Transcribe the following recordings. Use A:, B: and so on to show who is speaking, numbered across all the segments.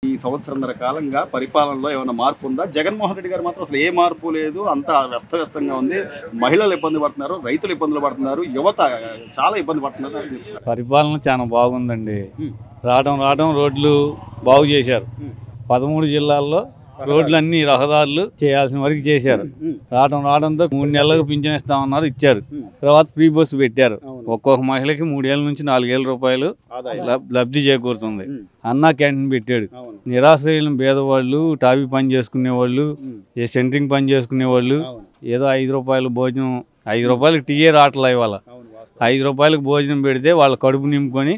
A: ఈ సంవత్సరంన్నర కాలంగా పరిపాలనలో ఏమైనా మార్పు ఉందా? జగన్మోహన్ రెడ్డి గారు మాత్రం అసలు ఏ మార్పు లేదు. అంతా వ్యస్తవ్యస్తంగా ఉంది. మహిళలు ఇబ్బంది పడుతున్నారు, రైతులు ఇబ్బందులు పడుతున్నారు, యువత చాలా ఇబ్బంది పడుతున్నారు.
B: పరిపాలన చాలా బాగుందండి. రావడం రోడ్లు బాగు చేశారు. 13 జిల్లాల్లో రోడ్లన్నీ రహదారులు చేయాల్సిన వరకు చేశారు. రావడంతో 3 నెలలకు పింఛన్ ఇస్తామన్నారు, ఇచ్చారు. తర్వాత ఫ్రీ బస్సు పెట్టారు. ఒక్కొక్క మహిళకి 3 ఏళ్ళ నుంచి 4 వేల రూపాయలు లబ్ధి చేకూరుతుంది. అన్నా క్యాంటీన్ పెట్టాడు. నిరాశ్రయులను పేదవాళ్ళు, టాబీ పని చేసుకునే వాళ్ళు, సెంట్రింగ్ పని చేసుకునే వాళ్ళు ఏదో 5 రూపాయలు భోజనం, 5 రూపాయలకి టీయే రావట్లే. ఇవాళ 5 రూపాయలకు భోజనం పెడితే వాళ్ళ కడుపు నింపుకొని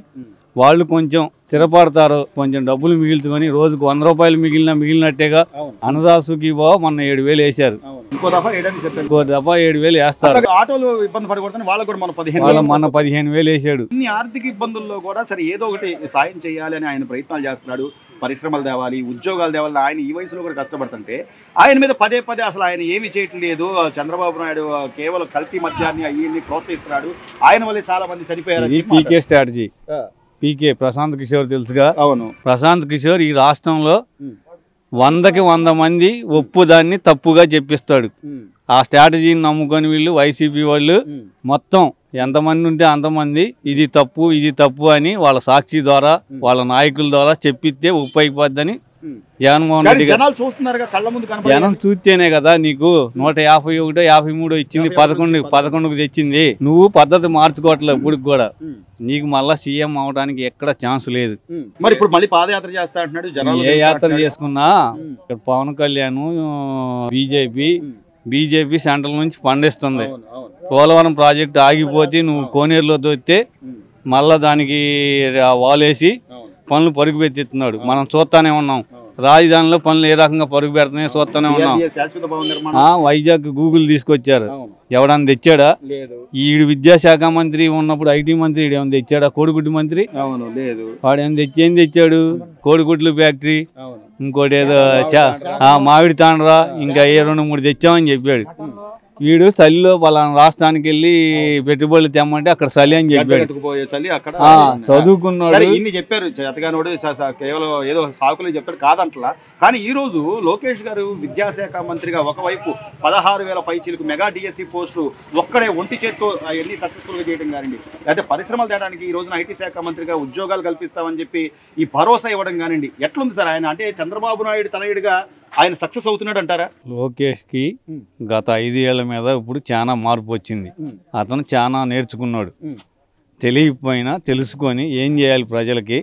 B: వాళ్ళు కొంచెం స్థిరపడతారు. కొంచెం డబ్బులు మిగిల్చుకొని రోజుకు 100 రూపాయలు మిగిలినట్టేగా. అన్నదాసుకి మొన్న 7,000 వేశారు. ఇంకో దఫా 7,000 వేస్తారు.
A: ఆటోలు ఇబ్బంది పడకూడదని వాళ్ళకు కూడా
B: మన 15,000 వేసాడు.
A: ఇన్ని ఆర్థిక ఇబ్బందుల్లో కూడా సరే ఏదో ఒకటి సాయం చేయాలి అని ఆయన ప్రయత్నాలు చేస్తున్నాడు. పరిశ్రమలు తేవాలి, ఉద్యోగాలు తేవాలని ఆయన ఈ వయసులో కూడా కష్టపడుతుంటే ఆయన మీద పదే అసలు ఆయన ఏమి చేయట్లేదు. చంద్రబాబు నాయుడు కేవలం కల్తీ మద్యాన్ని అయ్యి ప్రోత్సహిస్తున్నాడు. ఆయన వల్లే చాలా మంది చనిపోయారు.
B: పీకే స్ట్రాటజీ. పీకే ప్రశాంత్ కిషోర్ తెలుసుగా. అవును, ప్రశాంత్ కిషోర్ ఈ రాష్ట్రంలో 100కి 100 మంది ఒప్పుదాన్ని తప్పుగా చెప్పిస్తాడు. ఆ స్ట్రాటజీని నమ్ముకొని వీళ్ళు వైసీపీ వాళ్ళు మొత్తం ఎంతమంది ఉంటే అంతమంది ఇది తప్పు అని వాళ్ళ సాక్షి ద్వారా వాళ్ళ నాయకుల ద్వారా చెప్పిస్తే ఉప్పు అయిపోద్దని జగన్మోహన్ రెడ్డి గారు జనం చూస్తేనే కదా నీకు 151, 53 ఇచ్చింది, 11కు తెచ్చింది. నువ్వు పద్ధతి మార్చుకోవట్లేదు. ఇప్పుడు కూడా నీకు మళ్ళా సీఎం అవడానికి ఎక్కడ ఛాన్స్ లేదు.
A: మరి ఇప్పుడు మళ్ళీ పాదయాత్ర చేస్తా అంటున్నాడు.
B: ఏ యాత్ర చేసుకున్నా ఇక్కడ పవన్ కళ్యాణ్ బీజేపీ సెంట్రల్ నుంచి ఫండ్ ఇస్తుంది. పోలవరం ప్రాజెక్టు ఆగిపోతే నువ్వు కోనేరులో తోస్తే మళ్ళా దానికి వాలేసి పనులు పరుగు పెట్టిస్తున్నాడు. మనం చూస్తానే ఉన్నాం. రాజధానిలో పనులు ఏ రకంగా పరుగు పెడుతున్నాయో చూస్తానే ఉన్నాం. వైజాగ్ గూగుల్ తీసుకొచ్చారు. ఎవడన్నా తెచ్చాడా? ఈడు విద్యాశాఖ మంత్రి ఉన్నప్పుడు ఐటీ మంత్రి ఏమైనా తెచ్చాడా? కోడిగుడ్డు మంత్రి వాడు ఏం తెచ్చాడు? కోడిగుడ్లు ఫ్యాక్టరీ, ఇంకోటి ఏదో మామిడి తాండ్రా, ఇంకా 2-3 తెచ్చామని చెప్పాడు. వీడు చలిలో పలానా రాష్ట్రానికి వెళ్ళి పెట్టుబడులు తెమ్మంటే అక్కడ చలి అని చెప్పాడు. చదువుకున్నాడు.
A: ఇన్ని చెప్పారు చేతగానోడు, కేవలం ఏదో సాకులు చెప్పాడు కాదంటలా. కానీ ఈ రోజు లోకేష్ గారు విద్యాశాఖ మంత్రిగా ఒకవైపు 16,000 పైచీలకు మెగా డిఎస్సి పోస్టులు ఒక్కడే ఒంటి చేత్తో ఎన్ని సక్సెస్ఫుల్ గా చేయడం కానివ్వండి, అయితే పరిశ్రమలు తేడానికి ఈ రోజున ఐటీ శాఖ మంత్రిగా ఉద్యోగాలు కల్పిస్తామని చెప్పి ఈ భరోసా ఇవ్వడం కానివ్వండి, ఎట్లుంది సార్ ఆయన? అంటే చంద్రబాబు నాయుడు తనయుడిగా ఆయన సక్సెస్ అవుతున్నాడు అంటారా?
B: లోకేష్ కి గత 5 ఏళ్ల మీద ఇప్పుడు చాలా మార్పు వచ్చింది. అతను చాలా నేర్చుకున్నాడు. తెలియకపోయినా తెలుసుకొని ఏం చేయాలి ప్రజలకి,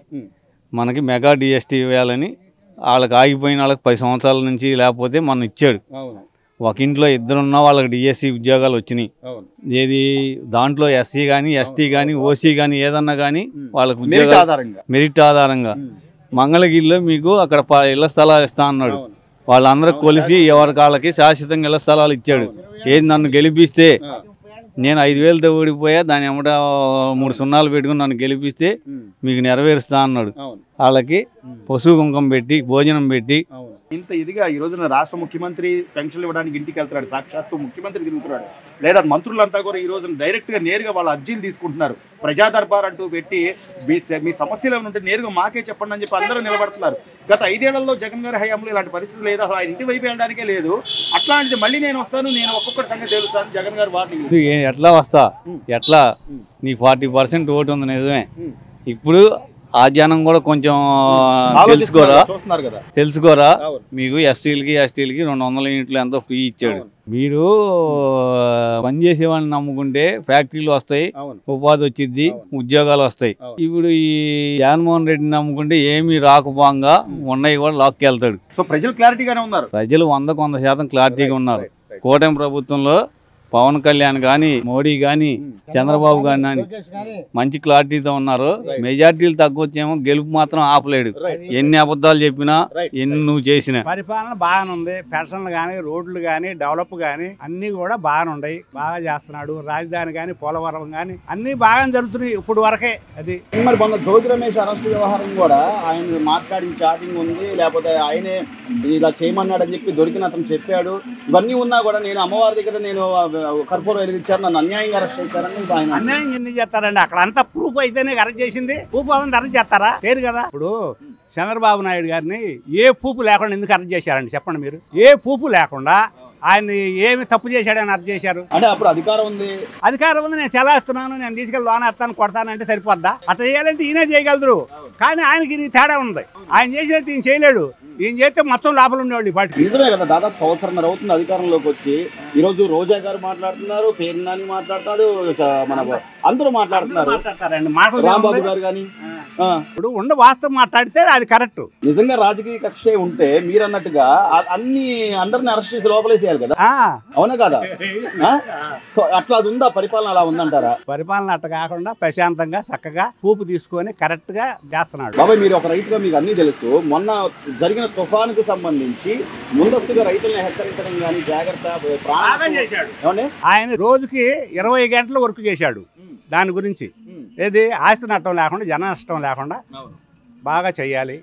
B: మనకి మెగా డిఎస్టీ ఇవ్వాలని వాళ్ళకి ఆగిపోయిన వాళ్ళకి 10 సంవత్సరాల నుంచి లేకపోతే మనం ఇచ్చాడు. ఒక ఇంట్లో 2 ఉన్న వాళ్ళకి డిఎస్సి ఉద్యోగాలు వచ్చినాయి. ఏది దాంట్లో ఎస్సీ కానీ, ఎస్టీ కానీ, ఓసీ కానీ ఏదన్నా కానీ వాళ్ళకి ఉద్యోగాలు మెరిట్ ఆధారంగా. మంగళగిరిలో మీకు అక్కడ ఇళ్ల స్థలాలు ఇస్తా అన్నాడు. వాళ్ళందరూ కొలిసి ఎవరికి వాళ్ళకి శాశ్వతంగా ఇళ్ల స్థలాలు ఇచ్చాడు. ఏది నన్ను గెలిపిస్తే, నేను 5,000తో ఓడిపోయా, దాని ఎమ్మట 3 సున్నాలు పెట్టుకుని నన్ను గెలిపిస్తే మీకు నెరవేరుస్తా అన్నాడు. వాళ్ళకి పశువు కుంకం పెట్టి భోజనం పెట్టి
A: ఇంత ఇదిగా ఈ రోజున రాష్ట్ర ముఖ్యమంత్రి పెన్షన్లు ఇవ్వడానికి ఇంటికి వెళ్తున్నాడు. సాక్షాత్తు ముఖ్యమంత్రి తిరుగుతున్నాడు. లేదా మంత్రులంతా కూడా ఈ రోజున డైరెక్ట్గా నేరుగా వాళ్ళ అర్జీలు తీసుకుంటున్నారు. ప్రజా దర్బార్ అంటూ పెట్టి మీ సమస్యలు ఉంటే నేరుగా మాకే చెప్పండి అని చెప్పి అందరూ నిలబడుతున్నారు. గత 5 ఏళ్లలో జగన్ గారి హయాంలో ఇలాంటి పరిస్థితి లేదు. అసలు ఆయన ఇంటి వైపు వెళ్ళడానికే లేదు. అట్లాంటిది మళ్ళీ నేను వస్తాను, నేను ఒక్కొక్కటి సంగతి తెలుస్తాను జగన్ గారు వార్నింగ్.
B: ఎట్లా వస్తా? ఎట్లా? నీ 40% ఓటు ఉంది నిజమే. ఇప్పుడు ఆ జనం కూడా కొంచెం తెలుసుకోరా. మీకు ఎస్సీలకి ఎస్టీలకి 200 యూనిట్లు ఎంతో ఫ్రీ ఇచ్చాడు. మీరు పనిచేసే వాళ్ళని నమ్ముకుంటే ఫ్యాక్టరీలు వస్తాయి, ఉపాధి వచ్చింది, ఉద్యోగాలు వస్తాయి. ఇప్పుడు ఈ జగన్మోహన్ రెడ్డిని నమ్ముకుంటే ఏమీ రాకపోగా ఉన్నాయి కూడా లాక్కెళ్తాడు.
A: సో ప్రజలు క్లారిటీగానే ఉన్నారు.
B: ప్రజలు 100% క్లారిటీగా ఉన్నారు. కూటమి ప్రభుత్వంలో పవన్ కళ్యాణ్ కానీ, మోడీ కానీ, చంద్రబాబు కానీ మంచి క్లారిటీతో ఉన్నారు. మెజార్టీలు తగ్గొచ్చేమో, గెలుపు మాత్రం ఆపలేడు. ఎన్ని అబద్ధాలు చెప్పినా, ఎన్ని నువ్వు చేసినా.
C: పరిపాలన బాగానే ఉంది. పెన్షన్లు కానీ, రోడ్లు కానీ, డెవలప్ కానీ అన్ని కూడా బాగానే ఉన్నాయి. బాగా చేస్తున్నాడు. రాజధాని కానీ, పోలవరం కానీ అన్ని బాగా జరుగుతున్నాయి ఇప్పుడు వరకే. అది
A: మరి మొన్న జ్యోతి రమేష్ అరెస్ట్ వ్యవహారం కూడా ఆయన మాట్లాడిన చాటింగ్ ఉంది, లేకపోతే ఆయనే ఇలా చేయమన్నాడని చెప్పి దొరికిన అతను చెప్పాడు. ఇవన్నీ ఉన్నా కూడా నేను అమ్మవారి దగ్గర నేను కర్పూరం వెలిగించారు, నన్ను అన్యాయంగా అరెస్ట్ చేశారని ఆయన.
C: అన్యాయం ఎందుకు చేస్తారండి? అక్కడ అంతా ప్రూఫ్ అయితేనే అరెస్ట్ చేసింది. ప్రూఫ్ అవ్వని అరెస్ట్ చేస్తారా? లేదు కదా. ఇప్పుడు చంద్రబాబు నాయుడు గారిని ఏ ప్రూఫ్ లేకుండా ఎందుకు అరెస్ట్ చేశారండి చెప్పండి మీరు? ఏ ప్రూఫ్ లేకుండా ఆయన ఏమి తప్పు చేశాడని అరెస్ట్ చేశారు.
A: అంటే అప్పుడు అధికారం ఉంది,
C: నేను చలాస్తున్నాను, నేను తీసుకెళ్ళి లోన్ ఎత్తాను కొడతానంటే సరిపోద్దా? అట్లా చేయాలంటే ఈయనే చేయగలరు, కానీ ఆయనకి తేడా ఉంది. ఆయన చేసినట్టు ఈయన చేయలేడు. ఈయన చేస్తే మొత్తం లోపల ఉండేవాళ్ళు ఈ పార్టీ.
A: నిజమే కదా, దాదాపు సంవత్సరంన్నర అవుతుంది అధికారంలోకి వచ్చి. ఈ రోజు రోజా గారు మాట్లాడుతున్నారు, పేరు నాని మాట్లాడతాడు, మన అందరూ మాట్లాడుతున్నారు, రాంబాబు గారు కానీ.
C: ఇప్పుడు ఉండ వాస్తవం మాట్లాడితే అది కరెక్ట్.
A: నిజంగా రాజకీయ కక్ష ఉంటే మీరు అన్నట్టుగా అందరిని అరెస్ట్ చేసి లోపలేసేయాలి కదా, అవునా కదా? సో అట్లా అది ఉందా? పరిపాలన అలా ఉందంటారా?
C: పరిపాలన అట్ట కాకుండా ప్రశాంతంగా చక్కగా పూపు తీసుకొని కరెక్ట్ గా చేస్తున్నాడు.
A: బాబాయ్, మీరు ఒక రైతుగా మీకు అన్ని తెలుసు. మొన్న జరిగిన తుఫానుకు సంబంధించి ముందస్తుగా రైతులను హెచ్చరించడం కానీ జాగ్రత్త
C: ఆయన రోజుకి 20 గంటలు వర్క్ చేశాడు. దాని గురించి ఏది ఆస్తి నష్టం లేకుండా, జన నష్టం లేకుండా బాగా చెయ్యాలి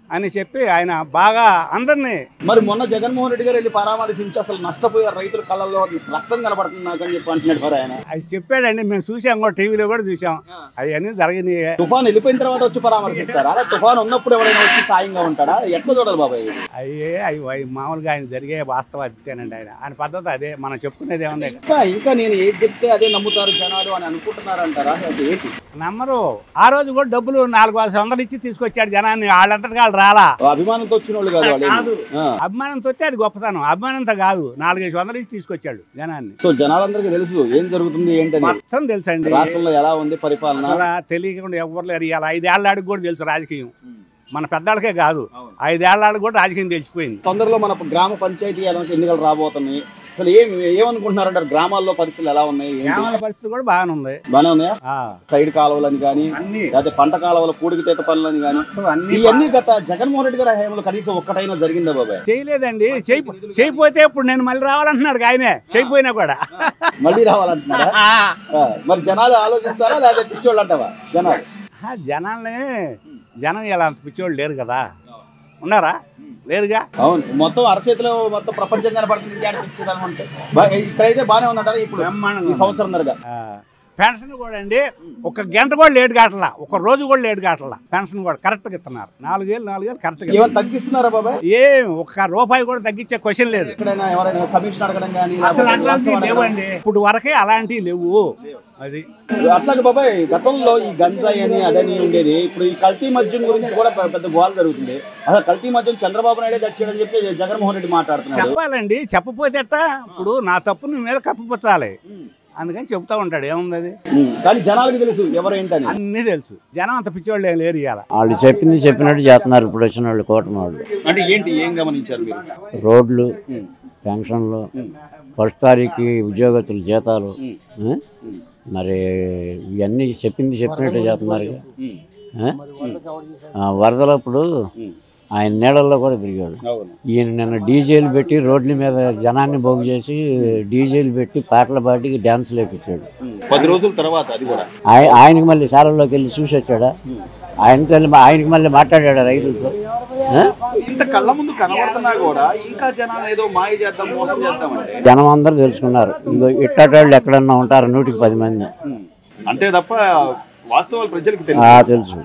C: అని చెప్పి ఆయన బాగా అందరినీ.
A: మరి మొన్న జగన్మోహన్ రెడ్డి గారు వెళ్ళి పరామర్శించి అసలు నష్టపోయారు, రైతుల కళ్ళల్లో రక్తం కనబడుతుంది నాకు అని చెప్పి అంటున్నాడు మరి ఆయన.
C: అది చెప్పాడండి, మేము చూసాం కూడా, టీవీలో కూడా చూసాం. అవన్నీ జరిగినాయి.
A: తుఫాన్ వెళ్ళిపోయిన తర్వాత వచ్చి పరామర్శిస్తారా? తుఫాన్ ఉన్నప్పుడు ఎవరైనా వచ్చి సాయంగా ఉంటాడా? ఎట్లా చూడాలి బాబాయ్?
C: అవి మామూలుగా ఆయన జరిగే వాస్తవం అదేనండి. ఆయన పద్ధతి అదే. మనం చెప్పుకునేది ఏముంది?
A: ఇంకా నేను ఏది చెప్తే అదే నమ్ముతారు జనాలు అని అనుకుంటున్నారంటారా? ఏంటి
C: నమ్మరు. ఆ రోజు కూడా డబ్బులు 400 ఇచ్చి తీసుకొచ్చాడు జనాన్ని. వాళ్ళంతటి వాళ్ళు రాలా.
A: అభిమానంతో వచ్చిన వాళ్ళు కాదు.
C: అభిమానంతో వస్తే అది గొప్పతనం. అభిమానంతో కాదు, 400 ఇచ్చి తీసుకొచ్చాడు జనాన్ని.
A: సో జనాలందరికీ తెలుసు ఏం జరుగుతుంది ఏంటని.
C: మొత్తం తెలుసండి.
A: రాష్ట్రంలో ఎలా ఉంది పరిపాలన
C: అలా తెలియకుండా ఎవరు లేరు. ఇలా 5 ఏళ్ళకి కూడా తెలుసు రాజకీయం. మన పెద్దలకే కాదు, 5 ఏళ్ళకి కూడా రాజకీయం తెలిసిపోయింది.
A: తొందరలో మన గ్రామ పంచాయతీ ఎన్నికలు రాబోతున్నాయి. అసలు ఏమనుకుంటున్నారంటారు? గ్రామాల్లో పరిస్థితులు ఎలా ఉన్నాయి?
C: గ్రామాల పరిస్థితి కూడా బాగానే
A: ఉన్నాయా? సైడ్ కాలువలని కానీ, లేకపోతే పంట కాలువల పూడికి తీత పనులని కానీ, ఇవన్నీ గత జగన్మోహన్ రెడ్డి గారి హయాంలో కనీసం ఒక్కటైనా జరిగిందా బాబాయ్?
C: చేయలేదండి. చేయకపోతే ఇప్పుడు నేను మళ్ళీ రావాలంటున్నాడు ఆయనే. చేయపోయినా కూడా
A: మళ్ళీ రావాలంటున్నాడా? మరి జనాలు ఆలోచిస్తారా లేదా పిచ్చోళ్ళు అంటావా?
C: జనం ఇలా అంత పిచ్చోళ్ళు లేరు కదా. ఉన్నారా? లేరుగా.
A: అవును, మొత్తం అరచేతిలో మొత్తం ప్రపంచం కనపడుతుంది. ఇక్కడైతే బాగానే ఉందంటారా ఇప్పుడు ఈ సంవత్సరం?
C: పెన్షన్ కూడా అండి 1 గంట కూడా లేట్ కావట్లా, 1 రోజు కూడా లేట్ కావట్లా. పెన్షన్ కూడా కరెక్ట్గా ఇస్తున్నారు. 4 ఏళ్ళు కరెక్ట్గా.
A: తగ్గిస్తున్నారా బాబాయ్?
C: ఒక్క రూపాయి కూడా తగ్గించే క్వశ్చన్ లేదు.
A: అసలు
C: అట్లాంటివి లేవండి. ఇప్పుడు వరకే అలాంటివి లేవు. అది
A: అట్లాగే బాబాయ్, గతంలో ఈ గంజాయి అని అదని ఉండేది. ఇప్పుడు ఈ కల్తీ మద్యం గురించి కూడా పెద్ద గోల్ జరుగుతుంది. అసలు కల్తీ మద్యం చంద్రబాబు నాయుడే తెచ్చాడని చెప్పి జగన్మోహన్ రెడ్డి మాట్లాడుతున్నారు.
C: చెప్పాలండి, చెప్పపోతే ఇప్పుడు నా తప్పు నీ మీద కప్పిపుచ్చాలి, అందుకని చెప్తా ఉంటాడు. ఏముంది అది?
A: కానీ జనాలకు తెలుసు ఎవరేంటని,
C: అన్నీ తెలుసు. జనం అంత పిచ్చోళ్ళు ఏం లేరు. ఇవాళ
D: వాళ్ళు చెప్పినట్టు చేస్తున్నారు. ఇప్పుడు వచ్చిన వాళ్ళు కూటమి వాళ్ళు.
A: అంటే ఏంటి, ఏం గమనించారు మీరు?
D: రోడ్లు, పెన్షన్లు, 1వ తారీఖు ఉద్యోగస్తుల జీతాలు, మరి ఇవన్నీ చెప్పినట్టు చేస్తున్నారు. వరదలప్పుడు ఆయన నీళ్ళల్లో కూడా తిరిగాడు. ఈయన నిన్న డీజేలు పెట్టి రోడ్ల మీద జనాన్ని పోగు చేసి డీజేలు పెట్టి పాటల పాటికి డ్యాన్సులు వేపించాడు.
A: 10 రోజుల తర్వాత అది కూడా
D: ఆయనకి మళ్ళీ శాలలోకి వెళ్ళి చూసి వచ్చాడా? ఆయనకి మళ్ళీ మాట్లాడాడు రైతులతో.
A: ఇంత కళ్ళ ముందు కనబడుతున్నా కూడా ఇంకా జనాలు ఏదో మాయ చేద్దాం, మోసం చేద్దాం అంటే
D: జనం అందరూ తెలుసుకున్నారు. ఇట్టేటోళ్ళు ఎక్కడన్నా ఉంటారు 100కి 10 మంది,
A: అంతే తప్ప వాస్తవాలు ప్రజలకు
D: తెలుసు.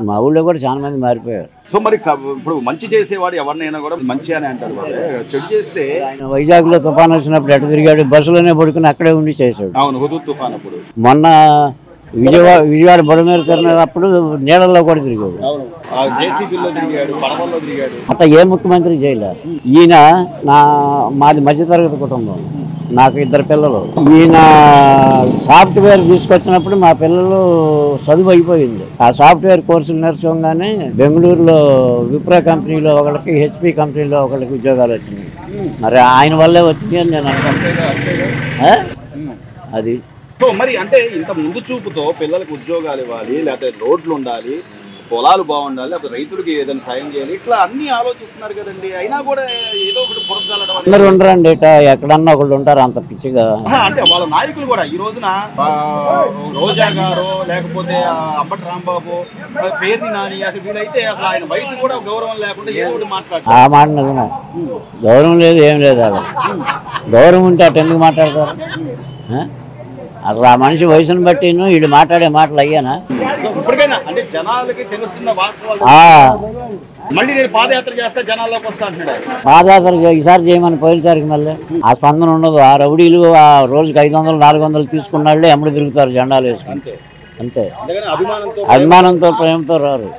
D: మా ఊళ్ళో కూడా చాలా మంది మారిపోయారు.
A: సో మరి ఇప్పుడు మంచి చేసేవాడు ఎవరినైనా కూడా మంచి అని అంటారు. చెడు చేస్తే
D: ఆయన వైజాగ్ లో తుఫాన్ వచ్చినప్పుడు ఎటు తిరిగాడు? బస్సులోనే పడుకుని అక్కడే ఉండి చేశాడు.
A: అవును, హుదూద్ తుఫాన్ అప్పుడు.
D: మొన్న విజయవాడ బొడమేరు తిరిగినప్పుడు నీళ్ళల్లో కూడా తిరిగాడు. అట్లా ఏ ముఖ్యమంత్రి చేయలేదు. ఈయన మాది మధ్యతరగతి కుటుంబం, నాకు 2 పిల్లలు. ఈయన సాఫ్ట్వేర్ తీసుకొచ్చినప్పుడు మా పిల్లలు చదువు అయిపోయింది. ఆ సాఫ్ట్వేర్ కోర్సులు నేర్చుకోగానే బెంగళూరులో విప్రో కంపెనీలో ఒకళ్ళకి, హెచ్పి కంపెనీలో ఒకళ్ళకి ఉద్యోగాలు వచ్చినాయి. మరి ఆయన వల్లే వచ్చింది అని నేను అనుకుంటున్నాను. అది
A: సో మరి అంటే ఇంత ముందు చూపుతో పిల్లలకు ఉద్యోగాలు ఇవ్వాలి, లేకపోతే రోడ్లు ఉండాలి, పొలాలు బాగుండాలి, లేకపోతే రైతులకి ఏదైనా సాయం చేయాలి, ఇట్లా అన్ని ఆలోచిస్తున్నారు కదండి. అయినా కూడా ఏదో ఒకటి బురదలడం
D: అందరు ఉండరండి, ఎక్కడన్నా ఒకళ్ళు ఉంటారు అంత పిచ్చిగా.
A: అంటే వాళ్ళ నాయకులు కూడా ఈ రోజున రోజా గారు లేకపోతే అంబటి రాంబాబు, పేర్ని నాని, అసలు వీళ్ళైతే అసలు ఆయన వయసు కూడా గౌరవం లేకుండా ఏదో ఒకటి మాట్లాడతారు.
D: ఆ మాట నిజమే, గౌరవం లేదు ఏం లేదు. అలా గౌరవం ఉంటే అటు ఎందుకు మాట్లాడతారు? అసలు ఆ మనిషి వయసును బట్టి వీళ్ళు మాట్లాడే మాటలు అయ్యానా?
A: ఇప్పటికైనా అంటే జనాలకి తెలుస్తున్న వాస్తవాలు మళ్ళీ నేను పాదయాత్ర చేస్తా జనాల్లోకి వస్తా అంటున్నాడు.
D: పాదయాత్ర ఈసారి చేయమని పోయినసారికి మళ్ళీ ఆ స్పందన ఉండదు. ఆ రౌడీలు ఆ రోజుకి 500 400 తీసుకున్నాళ్ళే ఎమ్మడి తిరుగుతారు జెండాలు వేసుకుని. అంతే, అభిమానంతో ప్రేమతో రారు.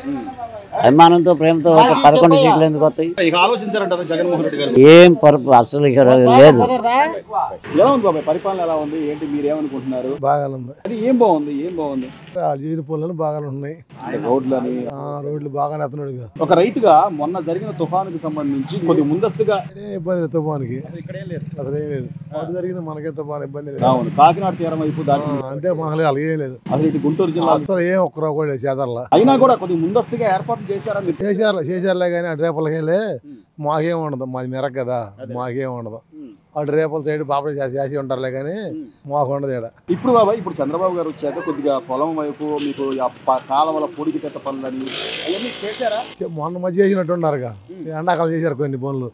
D: అభిమానంతో ప్రేమతో 11 సీట్లు ఎందుకు వస్తాయి?
A: ఆలోచించారంటారు జగన్మోహన్ రెడ్డి గారు.
D: ఏం పరుపు అసలు ఇక లేదు.
A: ఎలా ఉంది బాబాయ్ పరిపాలన, ఎలా ఉంది ఏంటి, మీరేమనుకుంటున్నారు?
E: బాగానే ఉంది.
A: అది ఏం బాగుంది, ఏం బాగుంది?
E: జీడి పనులు బాగానే ఉన్నాయి, రోడ్లు బాగానే ఎత్తున్నాడు.
A: ఒక రైతుగా మొన్న జరిగిన తుఫానుకి సంబంధించి కొద్దిగా ముందస్తుగా
E: ఇబ్బంది లేదు తుఫానికి, అసలు ఏం లేదు. అటు జరిగింది మనకే తుఫాను ఇబ్బంది లేదు.
A: అవును, కాకినాడ తీరం వైపు దాటి
E: అంతే, మనకి అలాగే ఏం లేదు.
A: అసలు ఇటు గుంటూరు జిల్లా
E: అసలు ఏం ఒక్కరో కూడా లేదు చేదర్లా.
A: అయినా కూడా కొద్దిగా ముందస్తుగా ఏర్పాటు
E: చేశారులే కానీ అటు రేపలకి వెళ్ళి మాకేం ఉండదు, మాది మెరక్ కదా, మాకేం ఉండదు. అటు రేపల సైడ్ బాబు చేసి ఉంటారులే కానీ మాకు ఉండదు ఇక్కడ.
A: ఇప్పుడు బాబాయ్, ఇప్పుడు చంద్రబాబు గారు వచ్చాక కొద్దిగా పొలం వైపు మీకు కాలువల పొడికి తెత్త పనులని అవన్నీ చేశారా?
E: మొన్న మధ్య చేసినట్టు ఉన్నారుగా, ఎండాకాలం చేశారు కొన్ని పనులు.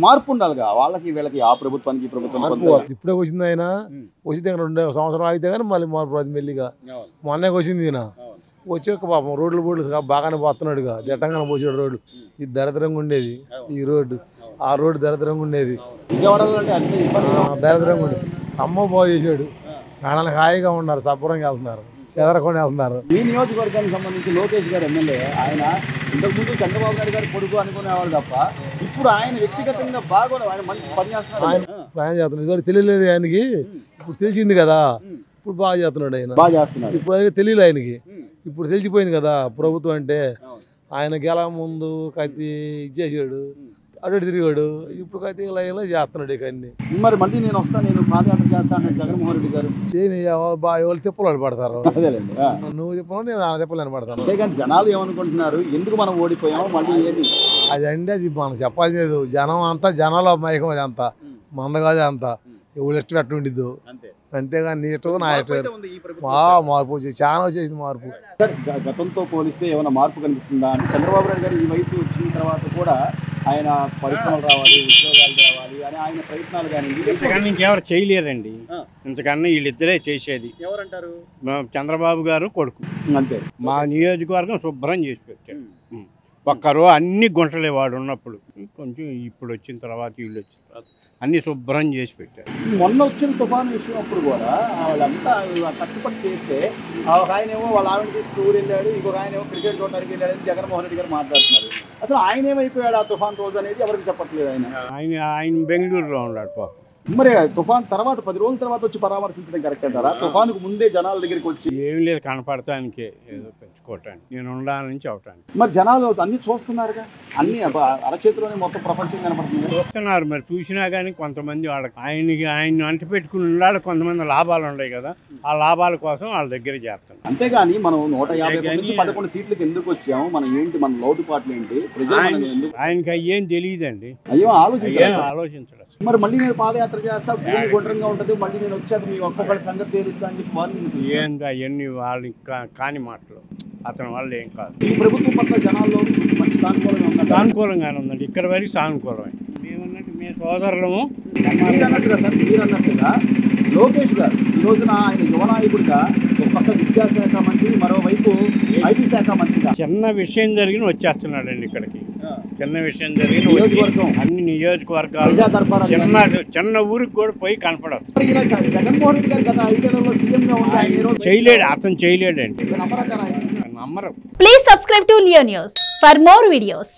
A: మార్పు ఉండాలిగా వాళ్ళకి వీళ్ళకి, ఆ ప్రభుత్వానికి ఈ ప్రభుత్వం.
E: ఇప్పుడే వచ్చింది ఆయన, వచ్చింది 2 సంవత్సరం అయితే కానీ మళ్ళీ మార్పు రాదు మెల్లిగా. మొన్నే వచ్చింది ఈయన, వచ్చాక పాపం రోడ్లు బాగానే పోతున్నాడుగా, జట్టంగానే పోసాడు రోడ్లు. ఇది దరిద్రంగా ఉండేది ఈ రోడ్డు, ఆ రోడ్డు దరిద్రంగా ఉండేది, దరిద్రంగా ఉండేది. అమ్మ బాగు చేసాడు, ఆడలకు హాయిగా ఉన్నారు, శుభ్రంగా వెళ్తున్నారు, చెదరకొని వెళ్తున్నారు.
A: ఈ నియోజకవర్గానికి సంబంధించి లోకేష్ గారు ఎమ్మెల్యే, ఆయన ఇంతకుముందు చంద్రబాబు నాయుడు గారు కొడుకు అనుకునేవాళ్ళు తప్ప ఇప్పుడు ఆయన వ్యక్తిగతంగా బాగా ఆయన మంచి పని చేస్తున్నారు.
E: ఆయన చేస్తున్నాడు, ఇదివరకు తెలియలేదు ఆయనకి, ఇప్పుడు తెలిసింది కదా, ఇప్పుడు బాగా చేస్తున్నాడు ఆయన, బాగా చేస్తున్నాడు. ఇప్పుడు ఆయన తెలియదు ఆయనకి, ఇప్పుడు తెలిసిపోయింది కదా ప్రభుత్వం అంటే. ఆయన గెల ముందు కత్తి ఇచ్చేసాడు, అటు తిరిగాడు, ఇప్పుడు కత్తి లైన్లో చేస్తున్నాడు ఇక అన్ని.
A: మరి మళ్ళీ నేను వస్తాను, నేను పాదయాత్ర చేస్తాను జగన్మోహన్ రెడ్డి గారు.
E: చేయని బాగా ఎవరు తిప్పలు పడతారు, నువ్వు తిప్పలు నేను ఆ తిప్పలు పడతాను.
A: కానీ జనాలు ఏమనుకుంటున్నారు, ఎందుకు మనం ఓడిపోయాము మళ్ళీ ఏది
E: అది అండి, అది మనం చెప్పాల్సింది. జనం అంతా జనంలో మైకం, అది అంతా మందగాది అంతా ఎవరు ఇష్టం అట్టు ఉండిద్దు, అంతేగాని నీ ఇష్టం నా ఇష్టం. మార్పు వచ్చేది, చాలా వచ్చేసింది మార్పు.
A: గతంతో పోలిస్తే ఏమైనా మార్పు కనిపిస్తుందా? అంటే చంద్రబాబు నాయుడు గారు ఈ వయసు వచ్చిన తర్వాత కూడా ఆయన పరిశ్రమలు రావాలి, ఉద్యోగాలు రావాలి అని ఆయన ప్రయత్నాలు కానీ
C: ఇంతకన్నా ఇంకెవరు చేయలేరండి. ఇంతకన్నా వీళ్ళిద్దరే చేసేది.
A: ఎవరంటారు?
C: చంద్రబాబు గారు కొడుకు.
A: అంతే.
C: మా నియోజకవర్గం శుభ్రం చేసి పెట్టారు. ఒక్కరో అన్ని గుంటలే వాడు ఉన్నప్పుడు, కొంచెం ఇప్పుడు వచ్చిన తర్వాత వీళ్ళు వచ్చిన తర్వాత అన్ని శుభ్రం చేసి పెట్టారు.
A: మొన్న వచ్చిన తుఫాను వచ్చినప్పుడు కూడా వాళ్ళంతా కట్టుబడి చేస్తే ఆయన ఏమో వాళ్ళ ఆవిడ తీసి టూర్ వెళ్ళాడు, ఇంకొక ఆయన ఏమో క్రికెట్ చూడడానికి వెళ్ళాడని జగన్మోహన్ రెడ్డి గారు మాట్లాడుతున్నారు. అసలు ఆయన ఏమైపోయాడు ఆ తుఫాన్ రోజు అనేది ఎవరికి చెప్పట్లేదు.
C: ఆయన బెంగళూరులో ఉన్నాడు పాపం.
A: మరి తుఫాన్ తర్వాత 10 రోజుల తర్వాత వచ్చి పరామర్శించడం కరెక్ట్ అంటారా? తుఫానుకు ముందే జనాల దగ్గరికి వచ్చి
C: ఏం లేదు, కనపడటానికే ఏదో పెంచుకోవటానికి, నేను ఉండాలని చెప్పటానికి.
A: మరి జనాలు అన్ని చూస్తున్నారుగా, అన్ని అరచేతిలోనే మొత్తం ప్రపంచం కనపడుతుంది.
C: చూస్తున్నారు, మరి చూసినా కానీ కొంతమంది వాళ్ళకి ఆయన అంటి పెట్టుకుని ఉన్నాడు, కొంతమంది లాభాలు ఉన్నాయి కదా, ఆ లాభాల కోసం వాళ్ళ దగ్గర చేస్తున్నారు.
A: అంతేగాని మనం 150 నుంచి 11 సీట్లకు ఎందుకు వచ్చాము, మనం ఏంటి, మన లోటుపాట్లు ఏంటి,
C: ఆయనకి అయ్యేం తెలియదండి,
A: అయ్యో
C: ఆలోచించడం.
A: మరి మళ్ళీ నేను పాదయాత్ర చేస్తా, భూమి గుండ్రంగా ఉంటుంది, మళ్ళీ నేను వచ్చాక మీ ఒక్కొక్కటి సంగతి తెలుస్తా అని చెప్పి
C: ఏంది అవన్నీ వాళ్ళకి కాని మాటలు, అతని వల్ల ఏం కాదు.
A: ఈ ప్రభుత్వం పట్ల జనాల్లో మంచి
C: సానుకూలంగానే ఉందండి, ఇక్కడ వరకు సానుకూలమే. మేమన్నట్టు మేము సోదరులము.
A: మీరన్నట్టుగా సార్, మీరన్నట్టుగా లోకేష్ గారు ఈ రోజున ఆయన యువనాయకుడిగా ఒక పక్క విద్యాశాఖ మంత్రి, మరోవైపు ఐటీ శాఖ మంత్రిగా
C: చిన్న విషయం జరిగిన వచ్చేస్తున్నాడండి ఇక్కడికి. చిన్న విషయం జరిగిన అన్ని నియోజకవర్గాలు చిన్న ఊరికి కూడా పోయి కనపడచ్చు.
A: జగన్మోహన్ రెడ్డి గారు గత 5 ఏళ్లలో సీఎంగా ఉంటే
C: చేయలేడు, అతను చేయలేడండి, నమ్మరు.
F: Please subscribe to Leo News for more videos.